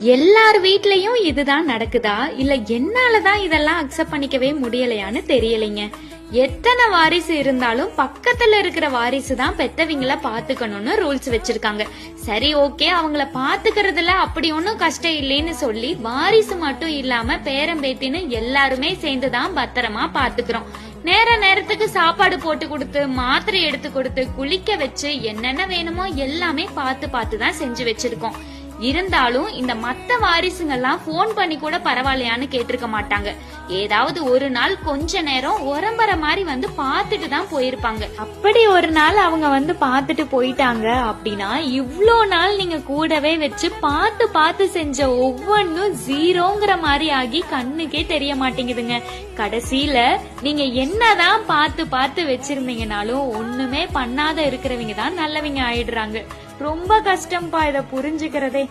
எல்லார் வீட்லயும் இதுதான் நடக்குதா இல்ல என்னாலதான் இதெல்லாம் அக்செப்ட் பண்ணிக்கவே முடியலையான்னு தெரியலைங்க. எத்தனை வாரிசு இருந்தாலும் பக்கத்துல இருக்கிற வாரிசு தான் பெத்தவங்கள பாத்துக்கணும்னு ரூல்ஸ் வச்சிருக்காங்க. சரி, ஓகே, அவங்கள பாத்துக்கிறதுல அப்படி ஒன்னும் கஷ்டம் இல்லைன்னு சொல்லி வாரிசு மட்டும் இல்லாம பேரம்பேத்தின்னு எல்லாருமே சேர்ந்துதான் பத்திரமா பாத்துக்கிறோம். நேரத்துக்கு சாப்பாடு போட்டு கொடுத்து, மாத்திரை எடுத்து கொடுத்து, குளிக்க வச்சு, என்னென்ன வேணுமோ எல்லாமே பார்த்து தான் செஞ்சு வச்சிருக்கோம். இருந்தாலும் இந்த மத்த வாரிசுங்கெல்லாம் போன் பண்ணி கூட பரவாயில்லையான்னு கேட்டிருக்க மாட்டாங்க. ஏதாவது ஒரு நாள் கொஞ்ச நேரம் உரம்பர மாதிரி வந்து பாத்துட்டு தான் போயிருப்பாங்க. அப்படி ஒரு நாள் அவங்க வந்து பாத்துட்டு போயிட்டாங்க அப்படின்னா இவ்ளோ நாள் நீங்க கூடவே வச்சு பார்த்து செஞ்ச ஒவ்வொன்னும் ஜீரோங்கிற மாதிரி ஆகி கண்ணுக்கே தெரிய மாட்டேங்குதுங்க. கடைசியில நீங்க என்னதான் பார்த்து வச்சிருந்தீங்கனாலும் ஒண்ணுமே பண்ணாத இருக்கிறவங்க தான் நல்லவங்க ஆயிடுறாங்க. ரொம்ப கஷ்டம்பா இத புரிஞ்சுக்கிறதே.